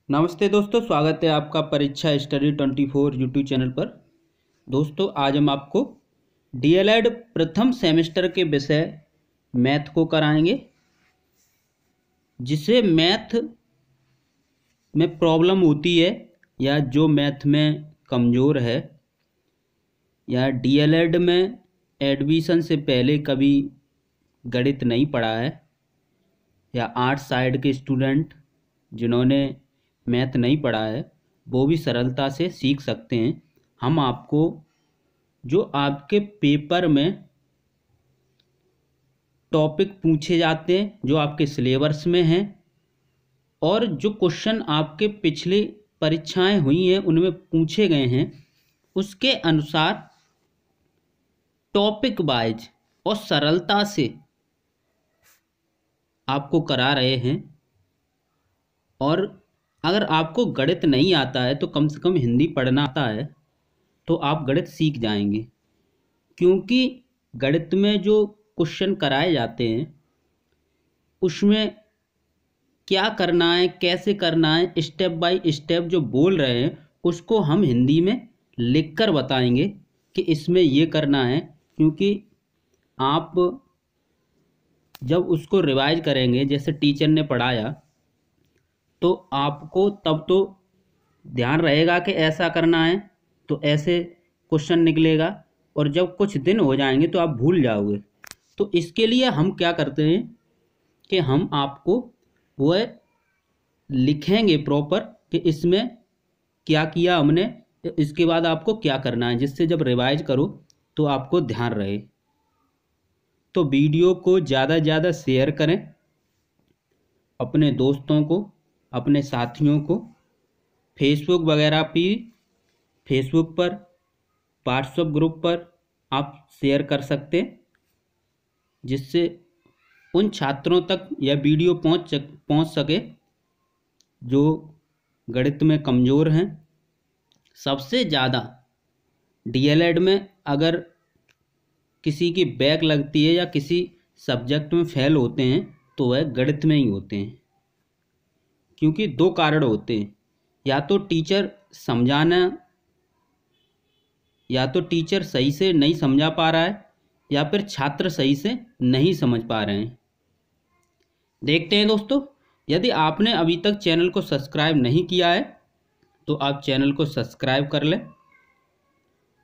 नमस्ते दोस्तों, स्वागत है आपका परीक्षा स्टडी 24 यूट्यूब चैनल पर। दोस्तों, आज हम आपको डीएलएड प्रथम सेमेस्टर के विषय मैथ को कराएंगे। जिसे मैथ में प्रॉब्लम होती है या जो मैथ में कमज़ोर है या डीएलएड में एडमिशन से पहले कभी गणित नहीं पढ़ा है या आर्ट्स साइड के स्टूडेंट जिन्होंने मैथ नहीं पढ़ा है वो भी सरलता से सीख सकते हैं। हम आपको जो आपके पेपर में टॉपिक पूछे जाते हैं, जो आपके सिलेबस में हैं और जो क्वेश्चन आपके पिछले परीक्षाएं हुई हैं उनमें पूछे गए हैं, उसके अनुसार टॉपिक वाइज और सरलता से आपको करा रहे हैं। और अगर आपको गणित नहीं आता है तो कम से कम हिंदी पढ़ना आता है तो आप गणित सीख जाएंगे, क्योंकि गणित में जो क्वेश्चन कराए जाते हैं उसमें क्या करना है, कैसे करना है, स्टेप बाय स्टेप जो बोल रहे हैं उसको हम हिंदी में लिखकर बताएंगे कि इसमें ये करना है। क्योंकि आप जब उसको रिवाइज करेंगे जैसे टीचर ने पढ़ाया तो आपको तब तो ध्यान रहेगा कि ऐसा करना है तो ऐसे क्वेश्चन निकलेगा, और जब कुछ दिन हो जाएंगे तो आप भूल जाओगे। तो इसके लिए हम क्या करते हैं कि हम आपको वह लिखेंगे प्रॉपर कि इसमें क्या किया हमने, इसके बाद आपको क्या करना है, जिससे जब रिवाइज करो तो आपको ध्यान रहे। तो वीडियो को ज़्यादा से ज़्यादा शेयर करें अपने दोस्तों को, अपने साथियों को, फेसबुक वगैरह पे, फेसबुक पर, व्हाट्सएप ग्रुप पर आप शेयर कर सकते हैं, जिससे उन छात्रों तक यह वीडियो पहुंच सके जो गणित में कमज़ोर हैं। सबसे ज़्यादा डीएलएड में अगर किसी की बैक लगती है या किसी सब्जेक्ट में फेल होते हैं तो वह गणित में ही होते हैं, क्योंकि दो कारण होते हैं। या तो टीचर समझाना, या तो टीचर सही से नहीं समझा पा रहा है या फिर छात्र सही से नहीं समझ पा रहे हैं। देखते हैं दोस्तों, यदि आपने अभी तक चैनल को सब्सक्राइब नहीं किया है तो आप चैनल को सब्सक्राइब कर लें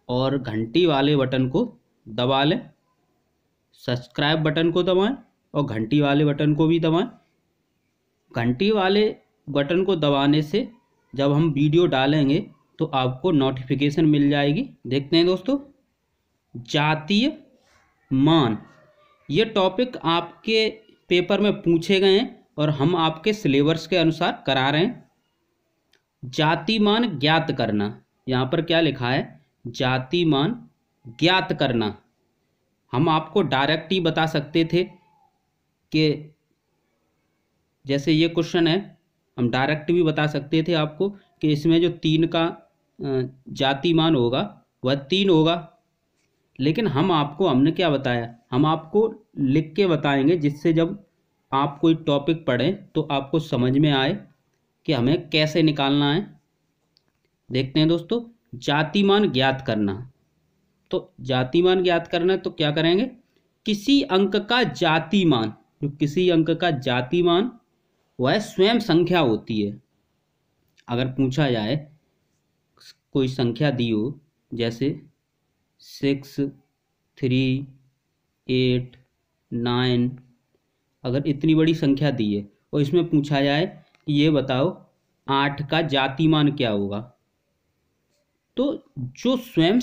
और घंटी वाले बटन को दबा लें। सब्सक्राइब बटन को दबाएं और घंटी वाले बटन को भी दबाएं। घंटी वाले बटन को दबाने से जब हम वीडियो डालेंगे तो आपको नोटिफिकेशन मिल जाएगी। देखते हैं दोस्तों, जातीय मान, ये टॉपिक आपके पेपर में पूछे गए हैं और हम आपके सिलेबस के अनुसार करा रहे हैं। जाति मान ज्ञात करना, यहाँ पर क्या लिखा है, जाति मान ज्ञात करना। हम आपको डायरेक्ट ही बता सकते थे कि जैसे ये क्वेश्चन है, हम डायरेक्ट भी बता सकते थे आपको कि इसमें जो 3 का जाति मान होगा वह 3 होगा, लेकिन हमने क्या बताया, हम आपको लिख के बताएंगे, जिससे जब आप कोई टॉपिक पढ़ें तो आपको समझ में आए कि हमें कैसे निकालना है। देखते हैं दोस्तों, जातिमान ज्ञात करना। तो जातिमान ज्ञात करना तो क्या करेंगे, किसी अंक का जातिमान, जो किसी अंक का जातिमान वह स्वयं संख्या होती है। अगर पूछा जाए कोई संख्या दी हो, जैसे 6, 3, 8, 9, अगर इतनी बड़ी संख्या दी है और इसमें पूछा जाए कि ये बताओ 8 का जातिमान क्या होगा, तो जो स्वयं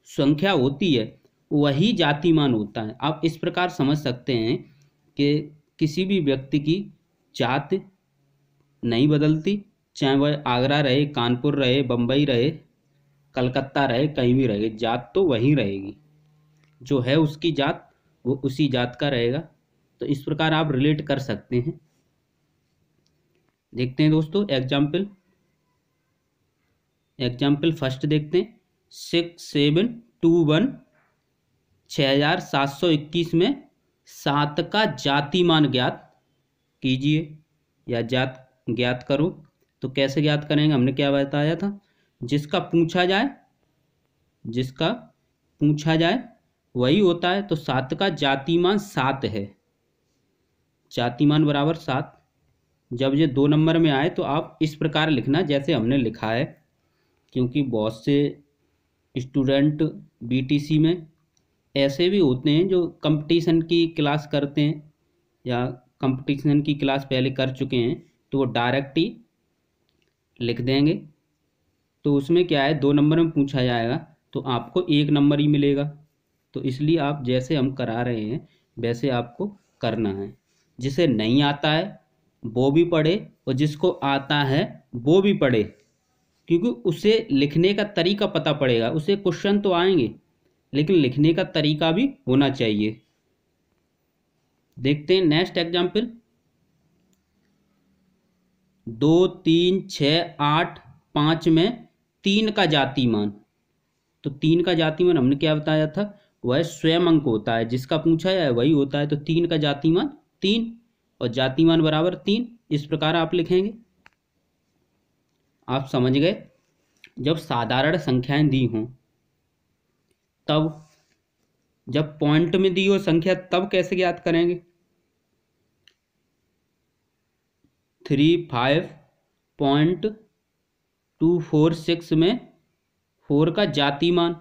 संख्या होती है वही जातिमान होता है। आप इस प्रकार समझ सकते हैं कि किसी भी व्यक्ति की जात नहीं बदलती, चाहे वह आगरा रहे, कानपुर रहे, बम्बई रहे, कलकत्ता रहे, कहीं भी रहे, जात तो वहीं रहेगी। जो है उसकी जात वो उसी जात का रहेगा। तो इस प्रकार आप रिलेट कर सकते हैं। देखते हैं दोस्तों एग्जाम्पल फर्स्ट देखते हैं। 6721 6721 में 7 का जातिमान ज्ञात कीजिए या ज्ञात करो। तो कैसे ज्ञात करेंगे, हमने क्या बताया था, जिसका पूछा जाए वही होता है। तो 7 का जातिमान 7 है, जातिमान बराबर 7। जब ये 2 नंबर में आए तो आप इस प्रकार लिखना जैसे हमने लिखा है, क्योंकि बहुत से स्टूडेंट बीटीसी में ऐसे भी होते हैं जो कंपटीशन की क्लास करते हैं या कंपटीशन की क्लास पहले कर चुके हैं, तो वो डायरेक्ट ही लिख देंगे। तो उसमें क्या है, 2 नंबर में पूछा जाएगा तो आपको 1 नंबर ही मिलेगा। तो इसलिए आप जैसे हम करा रहे हैं वैसे आपको करना है। जिसे नहीं आता है वो भी पढ़े और जिसको आता है वो भी पढ़े, क्योंकि उसे लिखने का तरीका पता पड़ेगा। उसे क्वेश्चन तो आएंगे लेकिन लिखने का तरीका भी होना चाहिए। देखते हैं नेक्स्ट एग्जाम्पल। 2, 3, 6, 8, 5 में 3 का जातिमान। तो 3 का जातिमान हमने क्या बताया था, वह स्वयं अंक होता है, जिसका पूछा है वही होता है। तो 3 का जातिमान 3 और जातिमान बराबर 3, इस प्रकार आप लिखेंगे। आप समझ गए। जब साधारण संख्याएं दी हों तब, जब पॉइंट में दी हो संख्या तब कैसे ज्ञात करेंगे। 35.246 में 4 का जातिमान,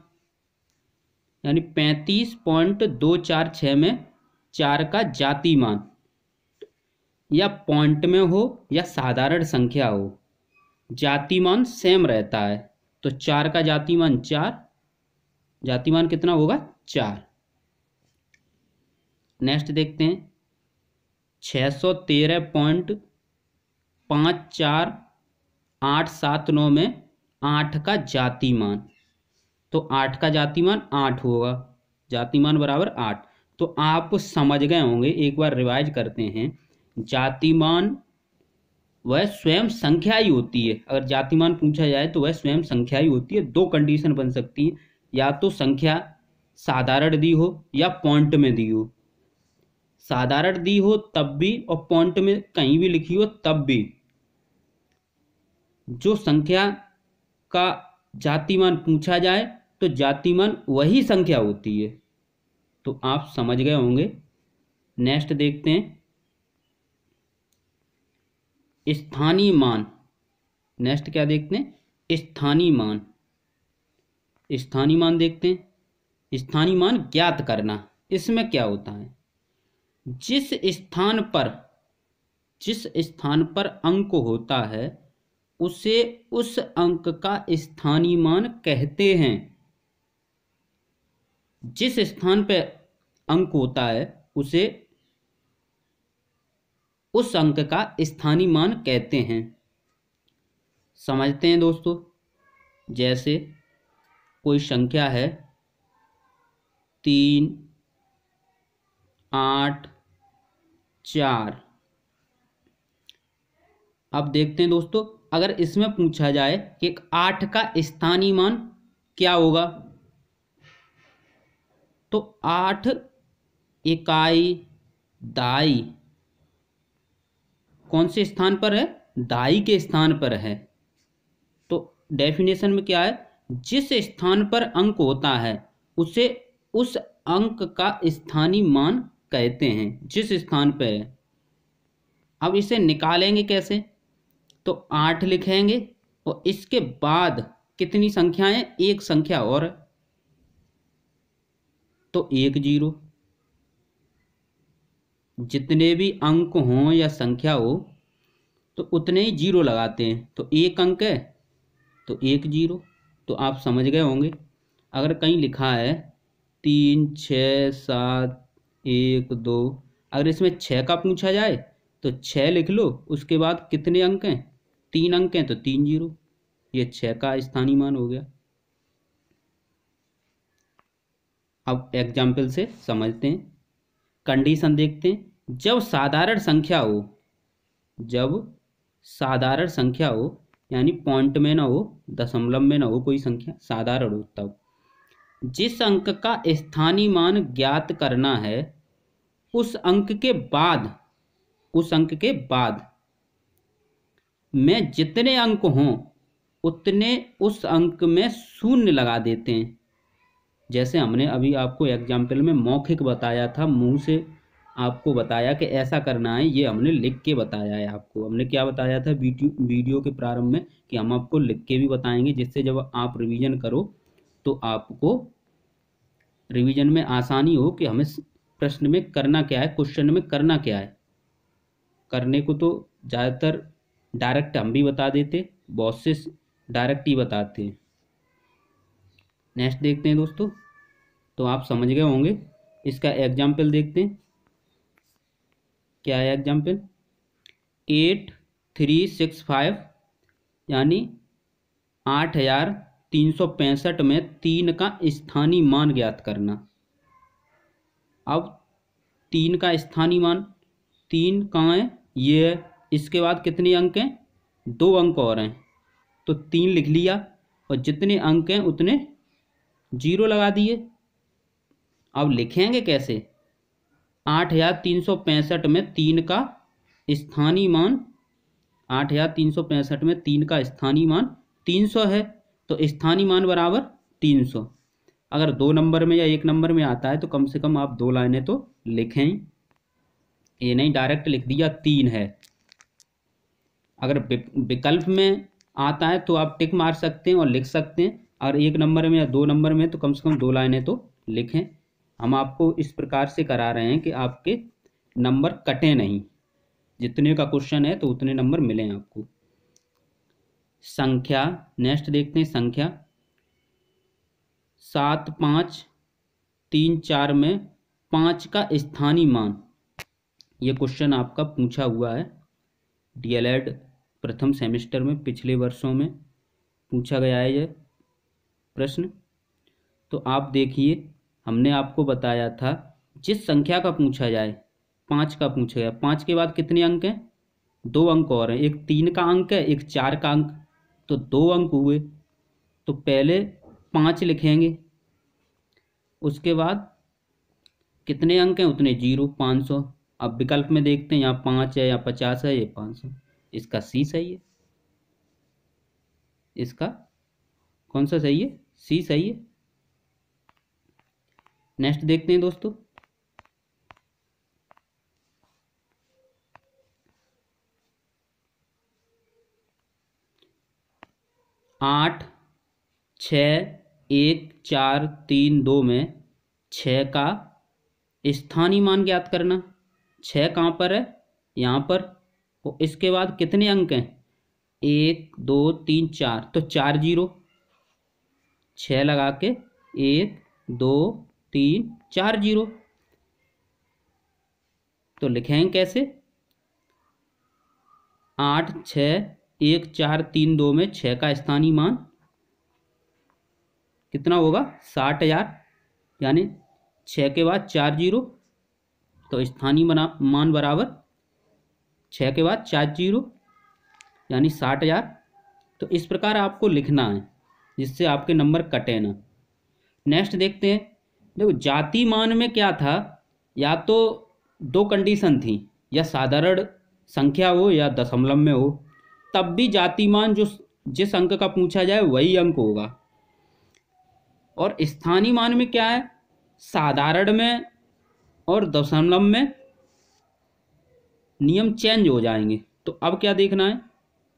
यानी 35.246 में 4 का जातिमान, या पॉइंट में हो या साधारण संख्या हो, जातिमान सेम रहता है। तो 4 का जातिमान 4, जातिमान कितना होगा 4। नेक्स्ट देखते हैं 613.54879 में 8 का जातिमान। तो 8 का जातिमान 8 होगा, जातिमान बराबर 8। तो आप समझ गए होंगे, एक बार रिवाइज करते हैं। जातिमान वह स्वयं संख्या ही होती है। अगर जातिमान पूछा जाए तो वह स्वयं संख्या ही होती है। 2 कंडीशन बन सकती है, या तो संख्या साधारण दी हो या पॉइंट में दी हो। साधारण दी हो तब भी और पॉइंट में कहीं भी लिखी हो तब भी, जो संख्या का जातिमान पूछा जाए तो जातिमान वही संख्या होती है। तो आप समझ गए होंगे। नेक्स्ट देखते हैं स्थानीय मान। नेक्स्ट क्या देखते हैं, स्थानीय मान। स्थानीय मान देखते हैं। स्थानीय मान ज्ञात करना, इसमें क्या होता है, जिस स्थान पर अंक होता है उसे उस अंक का स्थानीय मान कहते हैं। जिस स्थान पर अंक होता है उसे उस अंक का स्थानीय मान कहते हैं। समझते हैं दोस्तों। जैसे कोई संख्या है 3, 8, 4। अब देखते हैं दोस्तों, अगर इसमें पूछा जाए कि 8 का स्थानीय मान क्या होगा, तो 8 इकाई दाई कौन से स्थान पर है, दाई के स्थान पर है। तो डेफिनेशन में क्या है, जिस स्थान पर अंक होता है उसे उस अंक का स्थानीय मान कहते हैं, जिस स्थान पर है। अब इसे निकालेंगे कैसे, तो 8 लिखेंगे और इसके बाद कितनी संख्याएं, एक संख्या और, तो 1 0। जितने भी अंक हों या संख्या हो तो उतने ही 0 लगाते हैं। तो एक अंक है तो 1 0। तो आप समझ गए होंगे। अगर कहीं लिखा है 3, 6, 7, 1, 2, अगर इसमें 6 का पूछा जाए तो 6 लिख लो, उसके बाद कितने अंक हैं, 3 अंक हैं तो 3 0। ये 6 का स्थानीय मान हो गया। अब एग्जाम्पल से समझते हैं। कंडीशन देखते हैं। जब साधारण संख्या हो, यानी पॉइंट में ना हो, दशमलव में ना हो, कोई संख्या साधारण हो, तब जिस अंक का स्थानीय मान ज्ञात करना है उस अंक के बाद में जितने अंक हों उतने उस अंक में शून्य लगा देते हैं। जैसे हमने अभी आपको एग्जाम्पल में मौखिक बताया था, मुंह से आपको बताया कि ऐसा करना है, ये हमने लिख के बताया है आपको। हमने क्या बताया था वीडियो के प्रारंभ में कि हम आपको लिख के भी बताएंगे, जिससे जब आप रिवीजन करो तो आपको रिवीजन में आसानी हो कि हमें प्रश्न में करना क्या है, क्वेश्चन में करना क्या है। करने को तो ज़्यादातर डायरेक्ट हम भी बता देते, बहुत से डायरेक्ट ही बताते हैं। नेक्स्ट देखते हैं दोस्तों, तो आप समझ गए होंगे। इसका एग्जाम्पल देखते हैं, क्या है एग्जाम्पल। 8365 यानी 8365 में 3 का स्थानीय मान ज्ञात करना। अब 3 का स्थानीय मान, 3 कहाँ है, ये है। इसके बाद कितने अंक हैं, 2 अंक और हैं, तो 3 लिख लिया और जितने अंक हैं उतने 0 लगा दिए। अब लिखेंगे कैसे, 8365 में 3 का स्थानीय मान, 8365 में 3 का स्थानीय मान 300 है, तो स्थानीय मान बराबर 300। अगर 2 नंबर में या 1 नंबर में आता है तो कम से कम आप 2 लाइनें तो लिखें, ये नहीं डायरेक्ट लिख दिया 3 है। अगर विकल्प में आता है तो आप टिक मार सकते हैं और लिख सकते हैं, और 1 नंबर में या 2 नंबर में तो कम से कम 2 लाइनें तो लिखें। हम आपको इस प्रकार से करा रहे हैं कि आपके नंबर कटें नहीं, जितने का क्वेश्चन है तो उतने नंबर मिलें आपको। संख्या, नेक्स्ट देखते हैं संख्या 7534 में 5 का स्थानीय मान। ये क्वेश्चन आपका पूछा हुआ है डीएलएड प्रथम सेमेस्टर में, पिछले वर्षों में पूछा गया है ये प्रश्न। तो आप देखिए, हमने आपको बताया था जिस संख्या का पूछा जाए, 5 का पूछा गया, 5 के बाद कितने अंक हैं, 2 अंक और हैं, एक 3 का अंक है, एक 4 का अंक, तो 2 अंक हुए। तो पहले 5 लिखेंगे, उसके बाद कितने अंक हैं उतने 0, 500। अब विकल्प में देखते हैं, यहाँ 5 है या 50 है, ये 500। इसका सी सही है, इसका कौन सा सही है, सी सही है। नेक्स्ट देखते हैं दोस्तों, आठ 61432 में 6 का स्थानीय मान ज्ञात करना। 6 कहाँ पर है, यहाँ पर, और इसके बाद कितने अंक हैं, 1 2 3 4, तो 4 0, 6 लगा के 1 2 3 4 0। तो लिखेंगे कैसे, 861432 में 6 का स्थानीय मान कितना होगा, 60,000, यानी 6 के बाद 4 0, तो स्थानीय मान बराबर 6 के बाद 4 0 यानी 60,000। तो इस प्रकार आपको लिखना है जिससे आपके नंबर कटे ना। नेक्स्ट देखते हैं, देखो जाति मान में क्या था, या तो 2 कंडीशन थी, या साधारण संख्या हो या दशमलव में हो, तब भी जाति मान जो जिस अंक का पूछा जाए वही अंक होगा। और स्थानीय मान में क्या है, साधारण में और दशमलव में नियम चेंज हो जाएंगे। तो अब क्या देखना है,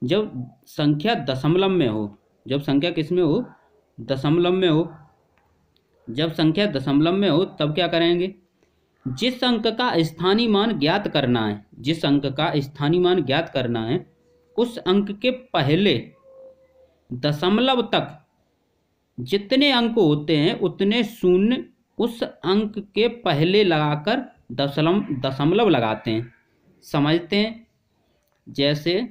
जब संख्या दशमलव में हो, जब संख्या किस में हो, दशमलव में हो, जब संख्या दशमलव में हो तब क्या करेंगे, जिस अंक का स्थानीय मान ज्ञात करना है, जिस अंक का स्थानीय मान ज्ञात करना है, उस अंक के पहले दशमलव तक जितने अंक होते हैं उतने शून्य उस अंक के पहले लगाकर दशमलव लगाते हैं। समझते हैं, जैसे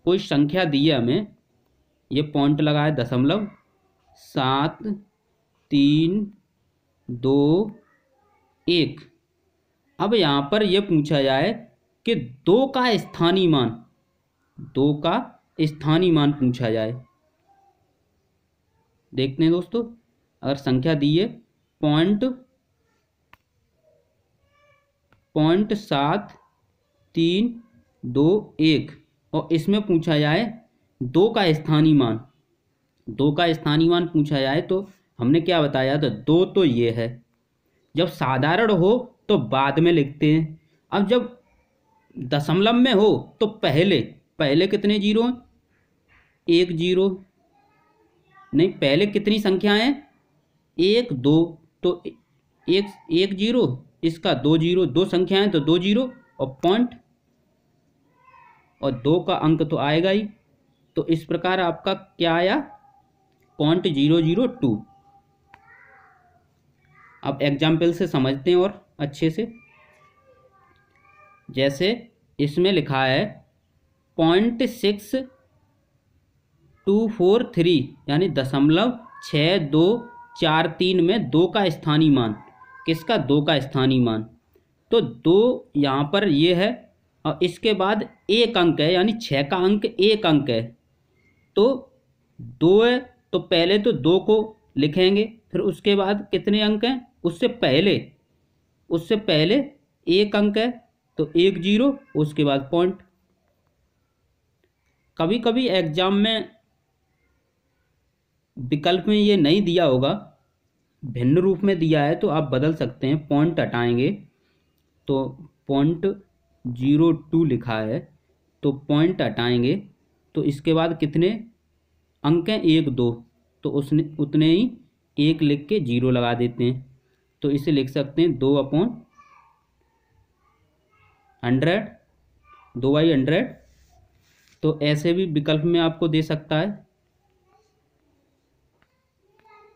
कोई संख्या दी है हमें, ये पॉइंट लगा है दशमलव, 7 3 2 1। अब यहाँ पर यह पूछा जाए कि 2 का स्थानीय मान, 2 का स्थानीय मान पूछा जाए। देखते हैं दोस्तों, अगर संख्या दी है पॉइंट 7 3 2 1, और इसमें पूछा जाए 2 का स्थानीय मान, 2 का स्थानीय मान पूछा जाए तो हमने क्या बताया था, 2 तो ये है। जब साधारण हो तो बाद में लिखते हैं। अब जब दशमलव में हो तो पहले पहले कितने जीरो हैं, 1 जीरो, नहीं पहले कितनी संख्याएं हैं, 1 2, तो एक जीरो, इसका 2 जीरो, 2 संख्याएं तो 2 जीरो और पॉइंट, और 2 का अंक तो आएगा ही। तो इस प्रकार आपका क्या आया, 0.002। अब एग्जाम्पल से समझते हैं और अच्छे से। जैसे इसमें लिखा है 0.6243 यानी 0.6243 में 2 का स्थानीय मान, किसका, 2 का स्थानीय मान। तो 2 यहाँ पर ये है और इसके बाद एक अंक है यानी 6 का अंक एक अंक है। तो 2 है तो पहले तो 2 को लिखेंगे, फिर उसके बाद कितने अंक हैं, उससे पहले एक अंक है तो 1 जीरो, उसके बाद पॉइंट। कभी कभी एग्जाम में विकल्प में ये नहीं दिया होगा, भिन्न रूप में दिया है तो आप बदल सकते हैं। पॉइंट हटाएंगे तो 0.02 लिखा है, तो पॉइंट हटाएंगे तो इसके बाद कितने अंक हैं, 1 2, तो उसने उतने ही 1 लिख के 0 लगा देते हैं। तो इसे लिख सकते हैं 2/100, 2/100। तो ऐसे भी विकल्प में आपको दे सकता है।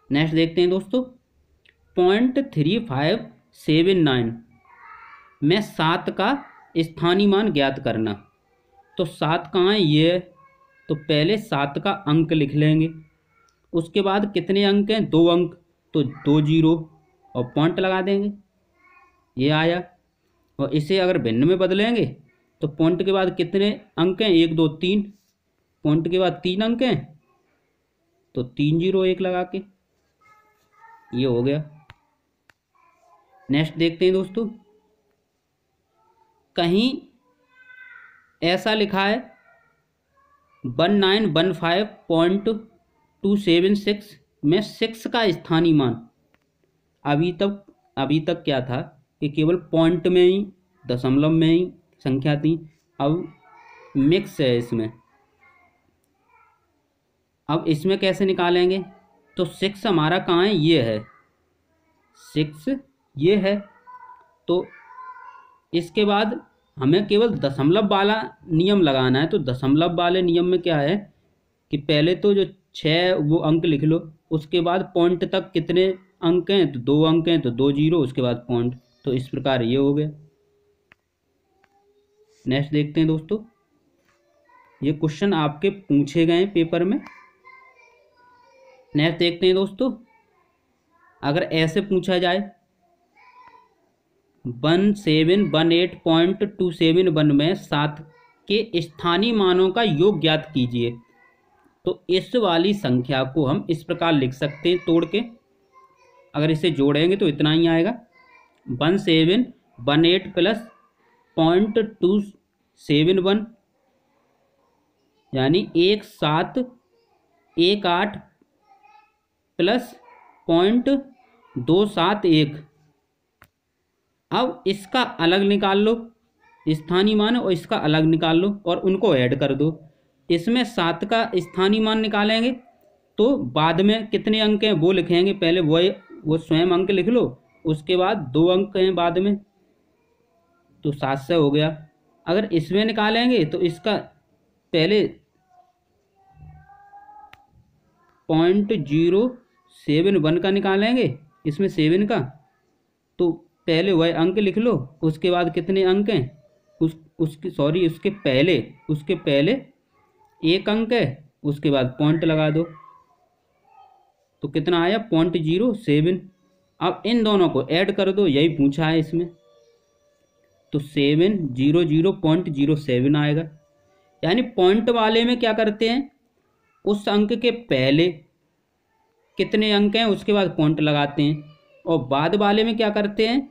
नेक्स्ट देखते हैं दोस्तों, 0.3579 में 7 का स्थानीय मान ज्ञात करना। तो 7 कहाँ है, ये है, तो पहले 7 का अंक लिख लेंगे, उसके बाद कितने अंक हैं, 2 अंक, तो 2 जीरो और पॉइंट लगा देंगे, ये आया। और इसे अगर भिन्न में बदलेंगे तो पॉइंट के बाद कितने अंक हैं, 1 2 3, पॉइंट के बाद 3 अंक हैं तो 3 जीरो 1 लगा के ये हो गया। नेक्स्ट देखते हैं दोस्तों, कहीं ऐसा लिखा है 1915.276 में 6 का स्थानीय मान। अभी तक क्या था कि केवल पॉइंट में ही, दशमलव में ही संख्या थी, अब मिक्स है इसमें। अब इसमें कैसे निकालेंगे, तो 6 हमारा कहाँ है, ये है, 6 ये है। तो इसके बाद हमें केवल दशमलव वाला नियम लगाना है। तो दशमलव वाले नियम में क्या है कि पहले तो जो 6 वो अंक लिख लो, उसके बाद पॉइंट तक कितने अंक हैं, तो 2 अंक हैं तो 2 जीरो, उसके बाद पॉइंट। तो इस प्रकार ये हो गया। नेक्स्ट देखते हैं दोस्तों, ये क्वेश्चन आपके पूछे गए हैं पेपर में। नेक्स्ट देखते हैं दोस्तों, अगर ऐसे पूछा जाए 1718.271 में 7 के स्थानीय मानों का योग ज्ञात कीजिए। तो इस वाली संख्या को हम इस प्रकार लिख सकते हैं तोड़ के, अगर इसे जोड़ेंगे तो इतना ही आएगा, 1718 प्लस 0.271 यानी 1718 प्लस 0.271। अब इसका अलग निकाल लो, स्थानीय मान और इसका अलग निकाल लो और उनको ऐड कर दो। इसमें 7 का स्थानीय मान निकालेंगे तो बाद में कितने अंक हैं वो लिखेंगे, पहले वो स्वयं अंक लिख लो, उसके बाद 2 अंक हैं बाद में, तो 7 से हो गया। अगर इसमें निकालेंगे तो इसका पहले 0.071 का निकालेंगे, इसमें 7 का, तो पहले वह अंक लिख लो, उसके बाद कितने अंक हैं, उसके पहले 1 अंक है, उसके बाद पॉइंट लगा दो, तो कितना आया 0.07। अब इन दोनों को ऐड कर दो, यही पूछा है इसमें, तो 700.07 आएगा। यानी पॉइंट वाले में क्या करते हैं, उस अंक के पहले कितने अंक हैं उसके बाद पॉइंट लगाते हैं, और बाद वाले में क्या करते हैं,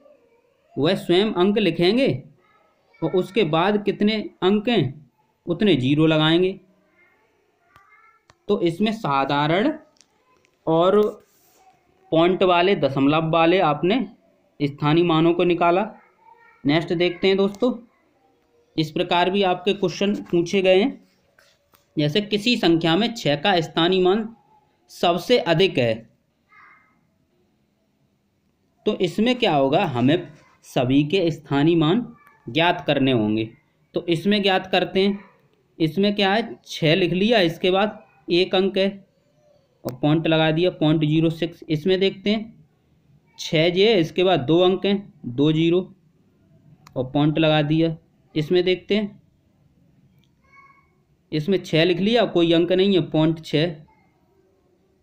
वह स्वयं अंक लिखेंगे और उसके बाद कितने अंक हैं उतने जीरो लगाएंगे। तो इसमें साधारण और पॉइंट वाले, दशमलव वाले आपने स्थानीय मानों को निकाला। नेक्स्ट देखते हैं दोस्तों, इस प्रकार भी आपके क्वेश्चन पूछे गए हैं। जैसे किसी संख्या में 6 का स्थानीय मान सबसे अधिक है, तो इसमें क्या होगा, हमें सभी के स्थानीय मान ज्ञात करने होंगे। तो इसमें ज्ञात करते हैं। इसमें क्या है, 6 लिख लिया, इसके बाद एक अंक है और पॉइंट लगा दिया 0.06। इसमें देखते हैं 6 जे है, इसके बाद 2 अंक हैं, 2 जीरो और पॉइंट लगा दिया। इसमें देखते हैं, इसमें 6 लिख लिया, कोई अंक नहीं है, 0.6।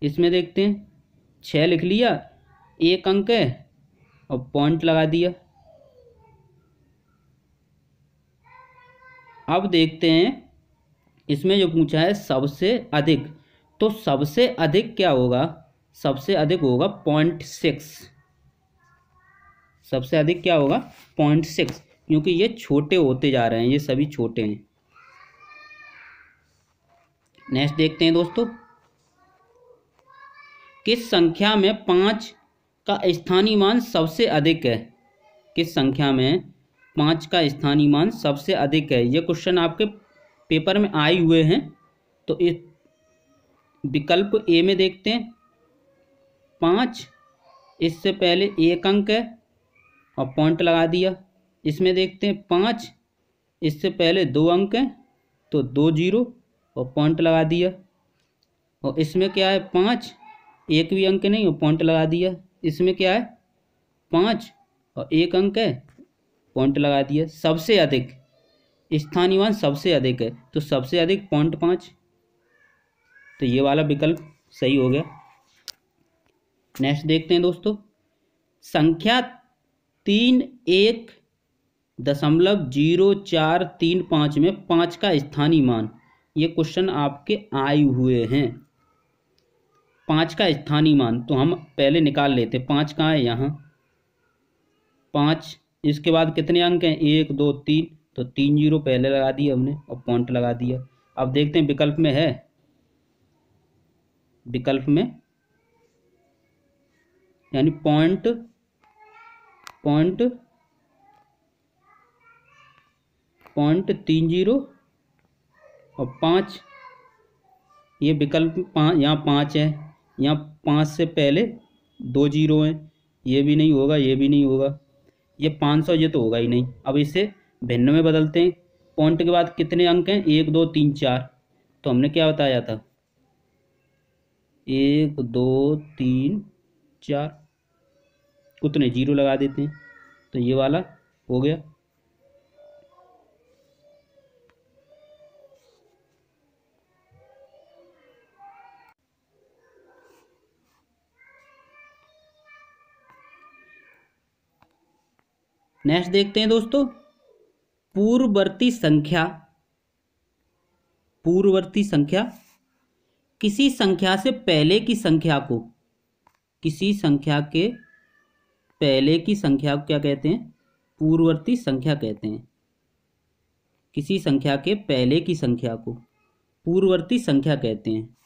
इसमें देखते हैं 6 लिख लिया, एक अंक है और पॉइंट लगा दिया। अब देखते हैं इसमें जो पूछा है सबसे अधिक, तो सबसे अधिक क्या होगा, सबसे अधिक होगा 0.6। सबसे अधिक क्या होगा 0.6, क्योंकि ये छोटे होते जा रहे हैं, ये सभी छोटे हैं। नेक्स्ट देखते हैं दोस्तों, किस संख्या में 5 का स्थानीय मान सबसे अधिक है। किस संख्या में 5 का स्थानीय मान सबसे अधिक है, ये क्वेश्चन आपके पेपर में आए हुए हैं। तो इस विकल्प ए में देखते हैं 5, इससे पहले एक अंक है और पॉइंट लगा दिया। इसमें देखते हैं 5, इससे पहले 2 अंक हैं, तो 2 जीरो और पॉइंट लगा दिया। और इसमें क्या है 5, एक भी अंक नहीं और पॉइंट लगा दिया। इसमें क्या है 5 और एक अंक है, पॉइंट लगा दिया। सबसे अधिक स्थानीय मान सबसे अधिक है, तो सबसे अधिक 0.5, तो ये वाला विकल्प सही हो गया। नेक्स्ट देखते हैं दोस्तों, संख्या 31.0435 में 5 का स्थानीय मान, ये क्वेश्चन आपके आए हुए हैं। 5 का स्थानीय मान तो हम पहले निकाल लेते हैं। 5 कहाँ है, यहाँ 5, इसके बाद कितने अंक हैं, 1 2 3, तो 3 जीरो पहले लगा दिया हमने और पॉइंट लगा दिया। अब देखते हैं विकल्प में है, विकल्प में यानी पॉइंट 0.30 और 5, ये विकल्प 5, यहाँ 5 है, यहाँ 5 से पहले 2 जीरो हैं, ये भी नहीं होगा, ये भी नहीं होगा, ये 500, ये तो होगा ही नहीं। अब इसे भिन्न में बदलते हैं। पॉइंट के बाद कितने अंक हैं, 1 2 3 4, तो हमने क्या बताया था 1 2 3 4, उतने जीरो लगा देते हैं, तो ये वाला हो गया। नेक्स्ट देखते हैं दोस्तों, पूर्ववर्ती संख्या किसी संख्या से पहले की संख्या को, किसी संख्या के पहले की संख्या को क्या कहते हैं, पूर्ववर्ती संख्या कहते हैं। किसी संख्या के पहले की संख्या को पूर्ववर्ती संख्या कहते हैं।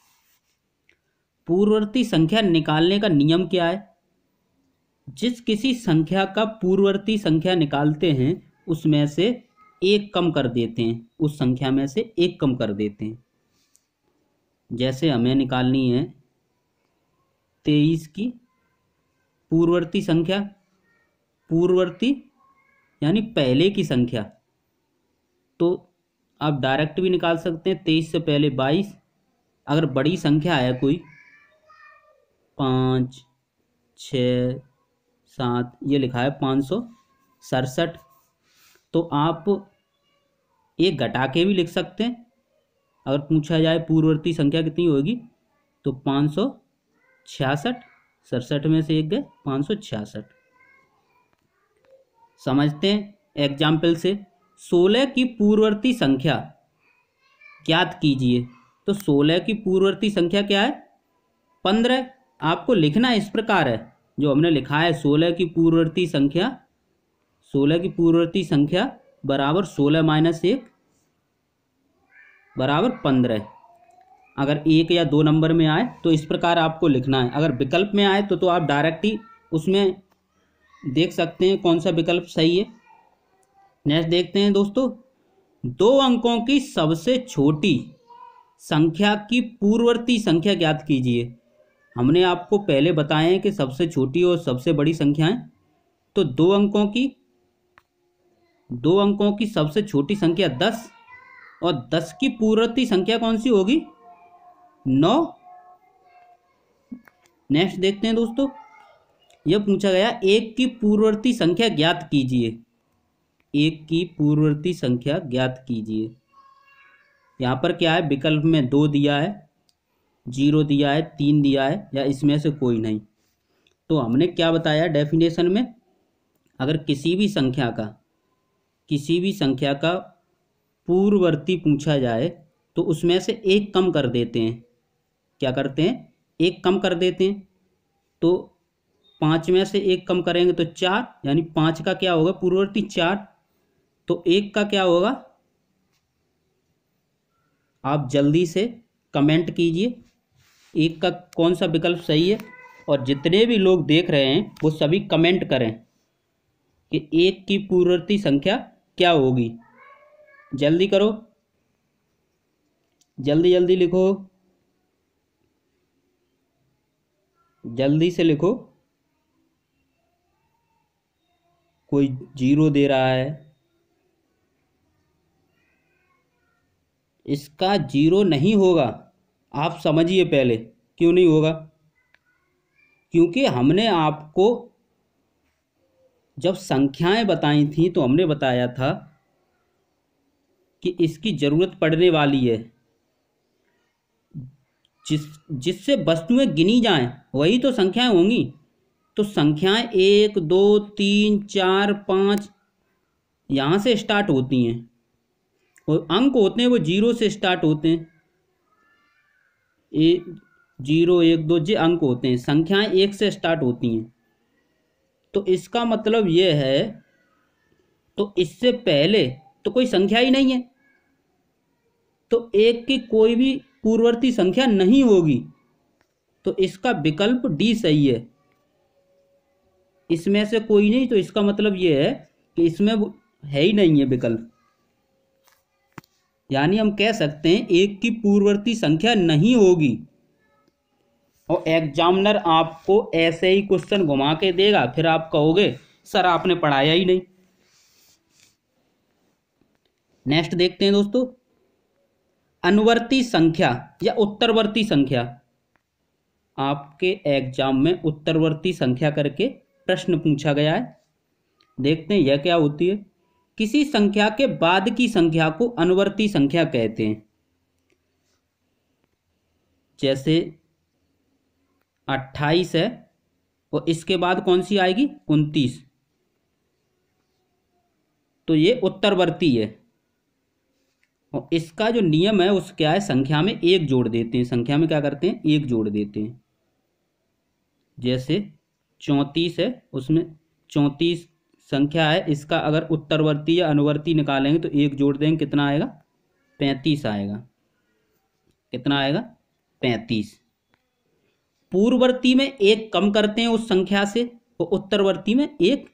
पूर्ववर्ती संख्या निकालने का नियम क्या है, जिस किसी संख्या का पूर्ववर्ती संख्या निकालते हैं उसमें से एक कम कर देते हैं, उस संख्या में से एक कम कर देते हैं। जैसे हमें निकालनी है 23 की पूर्ववर्ती संख्या, पूर्ववर्ती यानी पहले की संख्या, तो आप डायरेक्ट भी निकाल सकते हैं। 23 से पहले 22, अगर बड़ी संख्या है कोई 5 6 7, ये लिखा है 567, तो आप एक घटा के भी लिख सकते हैं। अगर पूछा जाए पूर्ववर्ती संख्या कितनी होगी, तो 566, 67 में से एक गए 566। समझते हैं एग्जाम्पल से। 16 की पूर्ववर्ती संख्या ज्ञात कीजिए। तो 16 की पूर्ववर्ती संख्या क्या है, 15। आपको लिखना इस प्रकार है, जो हमने लिखा है 16 की पूर्ववर्ती संख्या, 16 की पूर्ववर्ती संख्या बराबर 16 - 1 बराबर 15। अगर 1 या 2 नंबर में आए तो इस प्रकार आपको लिखना है। अगर विकल्प में आए तो आप डायरेक्ट ही उसमें देख सकते हैं कौन सा विकल्प सही है। नेक्स्ट देखते हैं दोस्तों, 2 अंकों की सबसे छोटी संख्या की पूर्ववर्ती संख्या ज्ञात कीजिए। हमने आपको पहले बताए हैं कि सबसे छोटी और सबसे बड़ी संख्याएं। तो 2 अंकों की सबसे छोटी संख्या 10 और 10 की पूर्ववर्ती संख्या कौन सी होगी? 9। नेक्स्ट देखते हैं दोस्तों, यह पूछा गया 1 की पूर्ववर्ती संख्या ज्ञात कीजिए। 1 की पूर्ववर्ती संख्या ज्ञात कीजिए। यहाँ पर क्या है, विकल्प में 2 दिया है, 0 दिया है, 3 दिया है, या इसमें से कोई नहीं। तो हमने क्या बताया डेफिनेशन में, अगर किसी भी संख्या का पूर्ववर्ती पूछा जाए तो उसमें से एक कम कर देते हैं। क्या करते हैं? एक कम कर देते हैं। तो 5 में से एक कम करेंगे तो 4, यानी 5 का क्या होगा पूर्ववर्ती? 4। तो 1 का क्या होगा? आप जल्दी से कमेंट कीजिए 1 का कौन सा विकल्प सही है, और जितने भी लोग देख रहे हैं वो सभी कमेंट करें कि 1 की पूर्ववर्ती संख्या क्या होगी। जल्दी करो, जल्दी जल्दी लिखो, जल्दी से लिखो। कोई 0 दे रहा है, इसका 0 नहीं होगा। आप समझिए पहले क्यों नहीं होगा, क्योंकि हमने आपको जब संख्याएं बताई थी तो हमने बताया था कि इसकी जरूरत पड़ने वाली है जिससे वस्तुएं गिनी जाएं, वही तो संख्याएं होंगी। तो संख्याएं 1 2 3 4 5 यहाँ से स्टार्ट होती हैं, और अंक होते हैं वो 0 से स्टार्ट होते हैं। 0 1 2 ये अंक होते हैं, संख्याएं 1 से स्टार्ट होती हैं। तो इसका मतलब ये है, तो इससे पहले तो कोई संख्या ही नहीं है, तो 1 की कोई भी पूर्ववर्ती संख्या नहीं होगी। तो इसका विकल्प डी सही है। इसमें से कोई नहीं, तो इसका मतलब ये है कि इसमें है ही नहीं है विकल्प। यानी हम कह सकते हैं 1 की पूर्ववर्ती संख्या नहीं होगी, और एग्जामिनर आपको ऐसे ही क्वेश्चन घुमा के देगा, फिर आप कहोगे सर आपने पढ़ाया ही नहीं। नेक्स्ट देखते हैं दोस्तों, अनुवर्ती संख्या या उत्तरवर्ती संख्या। आपके एग्जाम में उत्तरवर्ती संख्या करके प्रश्न पूछा गया है। देखते हैं यह क्या होती है। किसी संख्या के बाद की संख्या को अनुवर्ती संख्या कहते हैं। जैसे 28 है और इसके बाद कौन सी आएगी? 29। तो ये उत्तरवर्ती है, और इसका जो नियम है उस क्या है, संख्या में 1 जोड़ देते हैं। संख्या में क्या करते हैं? 1 जोड़ देते हैं। जैसे 34 है, उसमें 34 संख्या है, इसका अगर उत्तरवर्ती या अनुवर्ती निकालेंगे तो 1 जोड़ देंगे, कितना आएगा? 35 आएगा। कितना आएगा? 35। पूर्ववर्ती में 1 कम करते हैं उस संख्या से, और उत्तरवर्ती में 1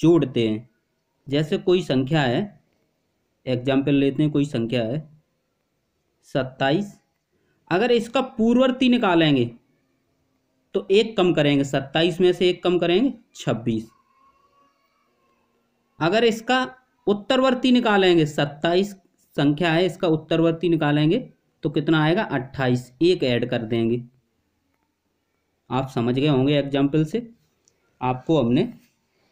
जोड़ते हैं। जैसे कोई संख्या है, एग्जाम्पल लेते हैं, कोई संख्या है 27, अगर इसका पूर्ववर्ती निकालेंगे तो 1 कम करेंगे, 27 में से 1 कम करेंगे 26। अगर इसका उत्तरवर्ती निकालेंगे, 27 संख्या है, इसका उत्तरवर्ती निकालेंगे तो कितना आएगा? 28। 1 ऐड कर देंगे। आप समझ गए होंगे एग्जाम्पल से। आपको हमने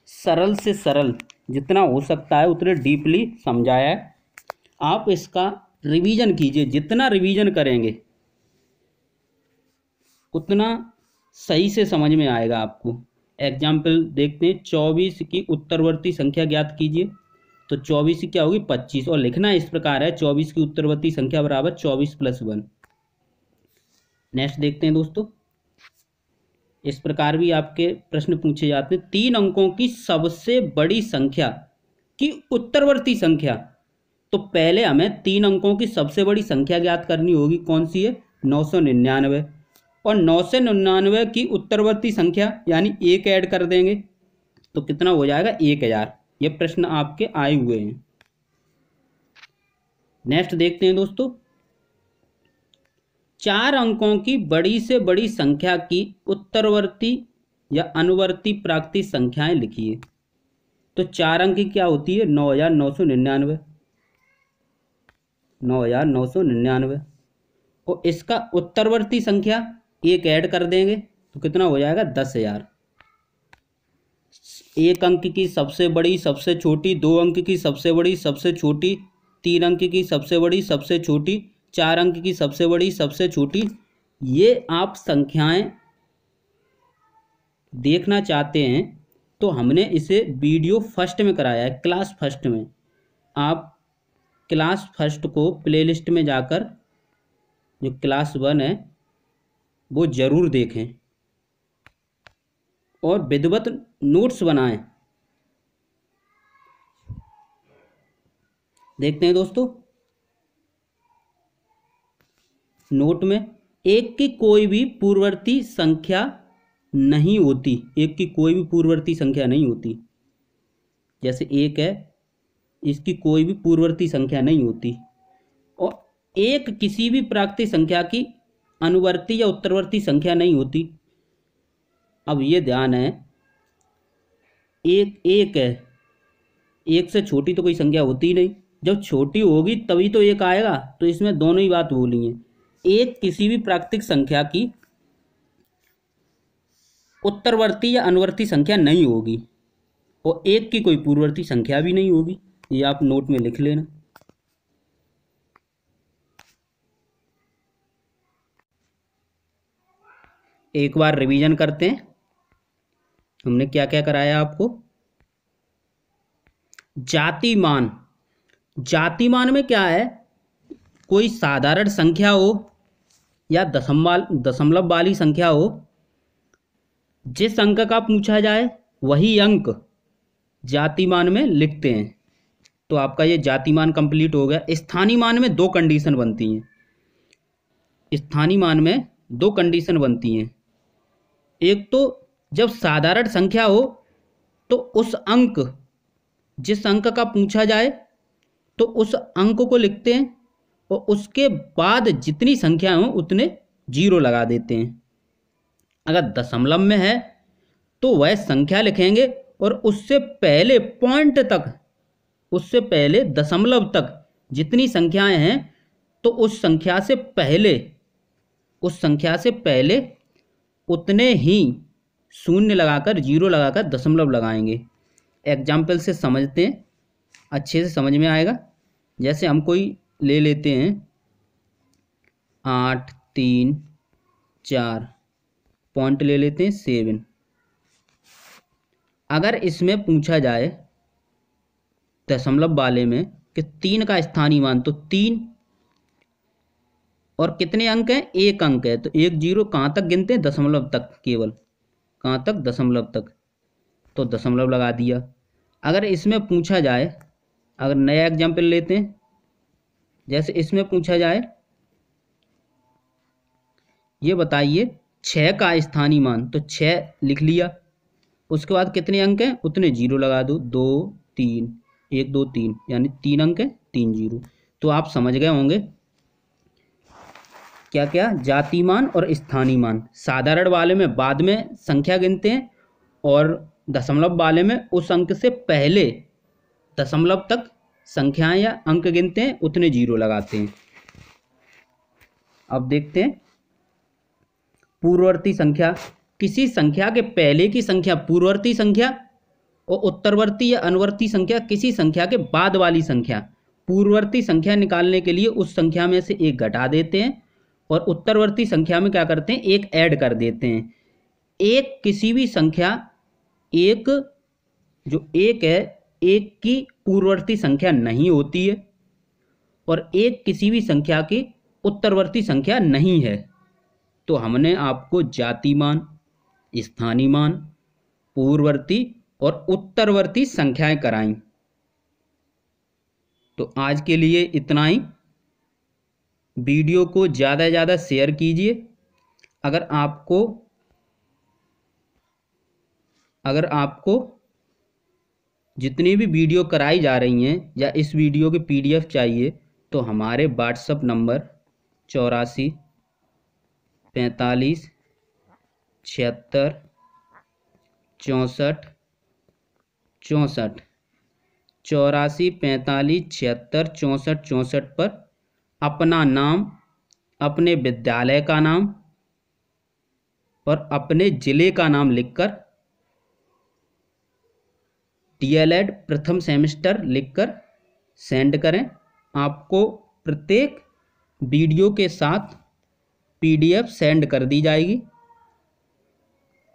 सरल से सरल जितना हो सकता है उतने डीपली समझाया है। आप इसका रिवीजन कीजिए, जितना रिवीजन करेंगे उतना सही से समझ में आएगा आपको। एग्जाम्पल देखते हैं, 24 की उत्तरवर्ती संख्या ज्ञात कीजिए। तो 24 की क्या होगी? 25, और लिखना इस प्रकार है, 24 की उत्तरवर्ती संख्या बराबर 24 + 1। नेक्स्ट देखते हैं दोस्तों, इस प्रकार भी आपके प्रश्न पूछे जाते हैं। 3 अंकों की सबसे बड़ी संख्या की उत्तरवर्ती संख्या। तो पहले हमें 3 अंकों की सबसे बड़ी संख्या ज्ञात करनी होगी। कौन सी है? 999। और 999 की उत्तरवर्ती संख्या यानी 1 ऐड कर देंगे तो कितना हो जाएगा? 1000। ये प्रश्न आपके आए हुए हैं। नेक्स्ट देखते हैं दोस्तों, 4 अंकों की बड़ी से बड़ी संख्या की उत्तरवर्ती या अनुवर्ती प्राकृतिक संख्याएं लिखिए। तो 4 अंक की क्या होती है? 9999। 9999। और इसका उत्तरवर्ती संख्या 1 ऐड कर देंगे तो कितना हो जाएगा? 10,000। 1 अंक की सबसे बड़ी सबसे छोटी, 2 अंक की सबसे बड़ी सबसे छोटी, 3 अंक की सबसे बड़ी सबसे छोटी, 4 अंक की सबसे बड़ी सबसे छोटी। ये आप संख्याएं देखना चाहते हैं तो हमने इसे वीडियो फर्स्ट में कराया है, क्लास फर्स्ट में। आप क्लास फर्स्ट को प्लेलिस्ट में जाकर जो क्लास 1 है वो ज़रूर देखें और विधिवत नोट्स बनाएं। देखते हैं दोस्तों, नोट में 1 की कोई भी पूर्ववर्ती संख्या नहीं होती। 1 की कोई भी पूर्ववर्ती संख्या नहीं होती। जैसे 1 है, इसकी कोई भी पूर्ववर्ती संख्या नहीं होती। और 1 किसी भी प्राकृतिक संख्या की अनुवर्ती या उत्तरवर्ती संख्या नहीं होती। अब ये ध्यान है, 1 है, 1 से छोटी तो कोई संख्या होती ही नहीं। जब छोटी होगी तभी तो 1 आएगा। तो इसमें दोनों ही बात बोली है। 1 किसी भी प्राकृतिक संख्या की उत्तरवर्ती या अनुवर्ती संख्या नहीं होगी और 1 की कोई पूर्ववर्ती संख्या भी नहीं होगी। ये आप नोट में लिख लेना। एक बार रिवीजन करते हैं, हमने क्या क्या कराया आपको। जातिमान, जातिमान में क्या है? कोई साधारण संख्या हो या दशमलव वाली संख्या हो, जिस अंक का पूछा जाए वही अंक जातिमान में लिखते हैं। तो आपका ये जातिमान कंप्लीट हो गया। स्थानीय मान में 2 कंडीशन बनती हैं। स्थानीय मान में 2 कंडीशन बनती हैं। एक तो जब साधारण संख्या हो तो उस अंक, जिस अंक का पूछा जाए तो उस अंक को लिखते हैं और उसके बाद जितनी संख्या हो उतने 0 लगा देते हैं। अगर दशमलव में है तो वह संख्या लिखेंगे और उससे पहले पॉइंट तक, उससे पहले दशमलव तक जितनी संख्याएं हैं तो उस संख्या से पहले उतने ही शून्य लगाकर, 0 लगाकर दशमलव लगाएंगे। एग्जाम्पल से समझते हैं, अच्छे से समझ में आएगा। जैसे हम कोई ले लेते हैं 8 3 4, पॉइंट ले लेते हैं 7। अगर इसमें पूछा जाए दशमलव वाले में कि 3 का स्थानीय मान, तो 3 और कितने अंक हैं? 1 अंक है। तो 1 0 कहाँ तक गिनते हैं? दशमलव तक, केवल कहाँ तक? दशमलव तक। तो दशमलव लगा दिया। अगर इसमें पूछा जाए, अगर नया एग्जाम्पल लेते हैं, जैसे इसमें पूछा जाए ये बताइए 6 का स्थानीय मान, तो 6 लिख लिया। उसके बाद कितने अंक हैं? उतने 0 लगा दो। 2 3, 1 2 3, यानी 3 अंक है, 3 0। तो आप समझ गए होंगे क्या क्या? जातिमान और स्थानीय मान। साधारण वाले में बाद में संख्या गिनते हैं और दशमलव वाले में उस अंक से पहले दशमलव तक संख्याएं या अंक गिनते हैं, उतने 0 लगाते हैं। अब देखते हैं पूर्ववर्ती संख्या। किसी संख्या के पहले की संख्या पूर्ववर्ती संख्या और उत्तरवर्ती या अनुवर्ती संख्या किसी संख्या के बाद वाली संख्या। पूर्ववर्ती संख्या निकालने के लिए उस संख्या में से 1 घटा देते हैं और उत्तरवर्ती संख्या में क्या करते हैं? 1 ऐड कर देते हैं। एक किसी भी संख्या, एक जो 1 है, 1 की पूर्ववर्ती संख्या नहीं होती है और 1 किसी भी संख्या की उत्तरवर्ती संख्या नहीं है। तो हमने आपको जातिमान, स्थानीय मान, पूर्ववर्ती और उत्तरवर्ती संख्याएं कराई। तो आज के लिए इतना ही। वीडियो को ज़्यादा से ज़्यादा शेयर कीजिए। अगर आपको जितनी भी वीडियो कराई जा रही हैं या इस वीडियो के PDF चाहिए तो हमारे व्हाट्सएप नंबर 84 45 76 64 64 84 45 76 64 64 पर अपना नाम, अपने विद्यालय का नाम और अपने ज़िले का नाम लिखकर DLED प्रथम सेमेस्टर लिखकर सेंड करें। आपको प्रत्येक वीडियो के साथ PDF सेंड कर दी जाएगी।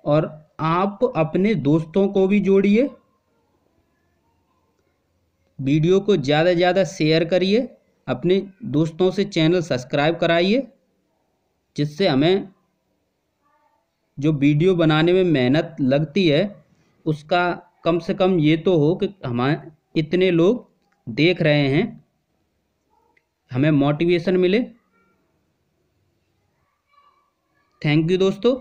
और आप अपने दोस्तों को भी जोड़िए, वीडियो को ज़्यादा से ज़्यादा शेयर करिए, अपने दोस्तों से चैनल सब्सक्राइब कराइए, जिससे हमें जो वीडियो बनाने में मेहनत लगती है उसका कम से कम ये तो हो कि हमारे इतने लोग देख रहे हैं, हमें मोटिवेशन मिले। थैंक यू दोस्तों।